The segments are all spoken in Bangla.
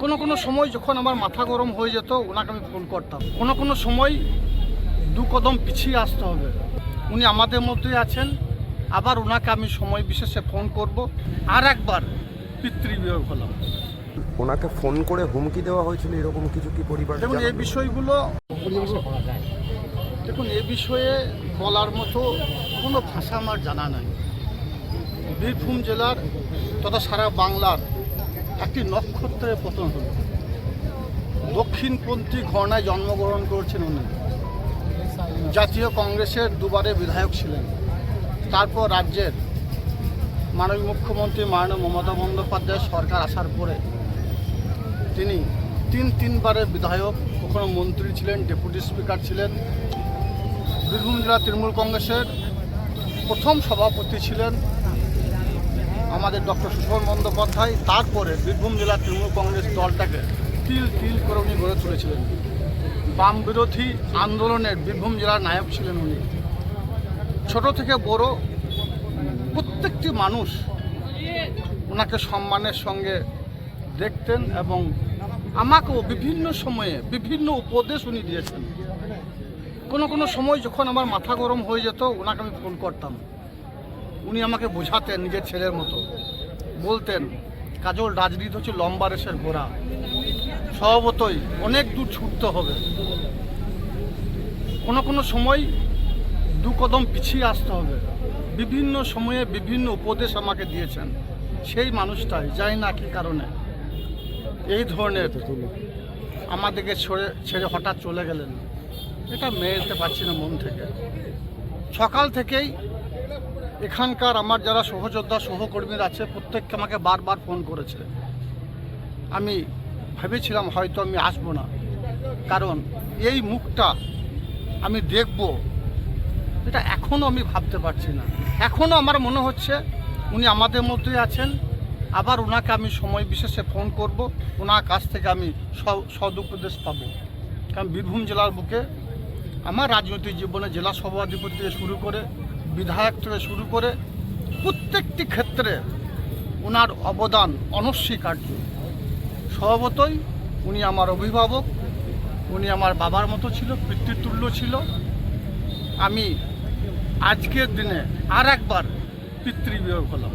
কোনো সময় যখন আমার মাথা গরম হয়ে যেত ওনাকে আমি ফোন করতাম। কোনো সময় দু কদম পিছিয়ে আসতে হবে। উনি আমাদের মধ্যেই আছেন, আবার ওনাকে আমি সময় বিশেষে ফোন করব। আর একবার পিতৃবিয়োগ হলাম। ওনাকে ফোন করে হুমকি দেওয়া হয়েছিল এরকম কিছু কি পরিবার? দেখুন এই বিষয়গুলো এ বিষয়ে বলার মতো কোনো ভাষা আমার জানা নাই। বীরভূম জেলার তথা সারা বাংলার একটি নক্ষত্রের পতন হল। দক্ষিণপন্থী ঘরানায় জন্মগ্রহণ করেছেন উনি। জাতীয় কংগ্রেসের দুবারে বিধায়ক ছিলেন। তারপর রাজ্যের মাননীয় মুখ্যমন্ত্রী মাননীয় মমতা বন্দ্যোপাধ্যায় সরকার আসার পরে তিনি তিনবারের বিধায়ক, কখনো মন্ত্রী ছিলেন, ডেপুটি স্পিকার ছিলেন। বীরভূম জেলা তৃণমূল কংগ্রেসের প্রথম সভাপতি ছিলেন আমাদের ডক্টর সুশোভন বন্দ্যোপাধ্যায়। তারপরে বীরভূম জেলা তৃণমূল কংগ্রেস দলটাকে তিল করে উনি গড়ে তুলেছিলেন। বাম বিরোধী আন্দোলনের বীরভূম জেলার নায়ক ছিলেন উনি। ছোট থেকে বড় প্রত্যেকটি মানুষ ওনাকে সম্মানের সঙ্গে দেখতেন এবং আমাকেও বিভিন্ন সময়ে বিভিন্ন উপদেশ উনি দিয়েছেন। কোনো সময় যখন আমার মাথা গরম হয়ে যেত ওনাকে আমি ফোন করতাম। উনি আমাকে বোঝাতেন নিজের ছেলের মতো। বলতেন, কাজল, রাজনীতি হচ্ছে লম্বা রেসের ঘোড়া, স্বভাবতই অনেক দূর ছুটতে হবে। কোনো সময় দু কদম পিছিয়ে আসতে হবে। বিভিন্ন সময়ে বিভিন্ন উপদেশ আমাকে দিয়েছেন। সেই মানুষটাই জানি না কী কারণে এই ধরনের আমাদেরকে ছেড়ে হঠাৎ চলে গেলেন। এটা মেনে নিতে পারছি না মন থেকে। সকাল থেকেই এখানকার আমার যারা সহযোদ্ধা সহকর্মীরা আছে প্রত্যেককে আমাকে বারবার ফোন করেছে। আমি ভেবেছিলাম হয়তো আমি আসবো না, কারণ এই মুখটা আমি দেখব এটা এখনও আমি ভাবতে পারছি না। এখনও আমার মনে হচ্ছে উনি আমাদের মধ্যেই আছেন, আবার ওনাকে আমি সময় বিশেষে ফোন করব। ওনার কাছ থেকে আমি সদুপদেশ পাবো। কারণ বীরভূম জেলার বুকে আমার রাজনৈতিক জীবনে জেলা সভাধিপতি থেকে শুরু করে বিধায়ক থেকে শুরু করে প্রত্যেকটি ক্ষেত্রে ওনার অবদান অনস্বীকার্য। স্বভাবতই উনি আমার অভিভাবক, উনি আমার বাবার মতো ছিল, পিতৃতুল্য ছিল। আমি আজকের দিনে আর একবার পিতৃবিয়োগ হলাম।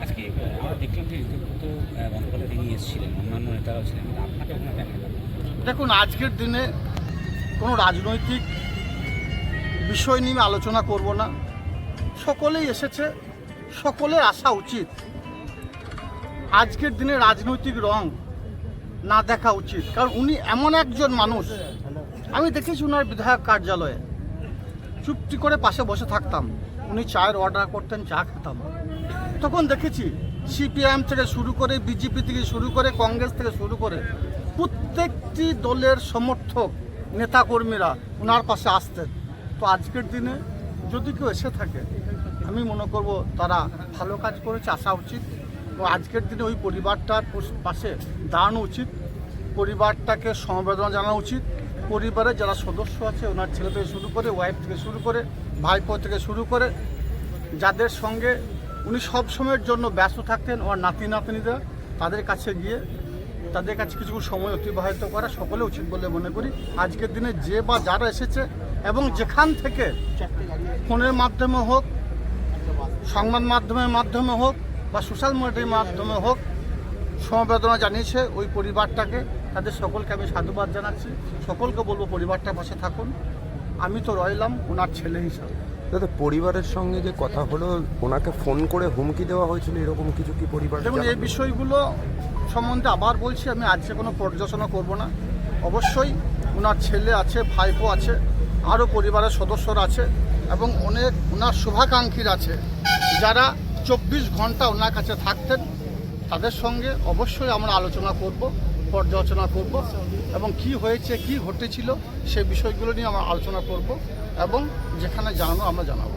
আজকে আমরা দেখলাম যে রীতিমতো বন্দ্যোপাধ্যায় তিনি এসেছিলেন, অন্যান্য নেতারাও ছিলেন, আপনাকে ওখানে দেখা গেল। দেখুন, আজকের দিনে কোনো রাজনৈতিক বিষয় নিয়ে আলোচনা করব না। সকলেই এসেছে, সকলের আসা উচিত। আজকের দিনে রাজনৈতিক রং না দেখা উচিত, কারণ উনি এমন একজন মানুষ। আমি দেখেছি ওনার বিধায়ক কার্যালয়ে চুপটি করে পাশে বসে থাকতাম। উনি চায়ের অর্ডার করতেন, চা খেতাম। তখন দেখেছি সিপিআইএম থেকে শুরু করে, বিজেপি থেকে শুরু করে, কংগ্রেস থেকে শুরু করে প্রত্যেকটি দলের সমর্থক নেতাকর্মীরা ওনার পাশে আসতেন। তো আজকের দিনে যদি কেউ এসে থাকে আমি মনে করব তারা ভালো কাজ করেছে, আসা উচিত। তো আজকের দিনে ওই পরিবারটার পাশে দাঁড়ানো উচিত, পরিবারটাকে সমবেদনা জানানো উচিত। পরিবারের যারা সদস্য আছে, ওনার ছেলে থেকে শুরু করে, ওয়াইফ থেকে শুরু করে, ভাইপো থেকে শুরু করে, যাদের সঙ্গে উনি সব সময়ের জন্য ব্যস্ত থাকতেন, ওর নাতি নাতনিরা, তাদের কাছে গিয়ে তাদের কাছে কিছু সময় অতিবাহিত করা সকলে উচিত বলে মনে করি। আজকের দিনে যে বা যারা এসেছে এবং যেখান থেকে ফোনের মাধ্যমে হোক, সংবাদ মাধ্যমের মাধ্যমে হোক বা সোশ্যাল মিডিয়ার মাধ্যমে হোক সমবেদনা জানিয়েছে ওই পরিবারটাকে, তাদের সকলকে আমি সাধুবাদ জানাচ্ছি। সকলকে বলবো পরিবারটার পাশে থাকুন। আমি তো রইলাম ওনার ছেলে হিসাবে। দাদা, পরিবারের সঙ্গে যে কথা হলো, ওনাকে ফোন করে হুমকি দেওয়া হয়েছিল এরকম কিছু কি পরিবার? দেখুন, এই বিষয়গুলো সম্বন্ধে আবার বলছি, আমি আজকে কোনো পর্যালোচনা করব না। অবশ্যই ওনার ছেলে আছে, ভাইপো আছে, আরও পরিবারের সদস্যরা আছে এবং অনেক ওনার শুভাকাঙ্ক্ষীরা আছে যারা 24 ঘন্টা ওনার কাছে থাকতেন। তাদের সঙ্গে অবশ্যই আমরা আলোচনা করব, পর্যালোচনা করব এবং কি হয়েছে, কি ঘটেছিল সে বিষয়গুলো নিয়ে আমরা আলোচনা করব এবং যেখানে জানানো আমরা জানাবো।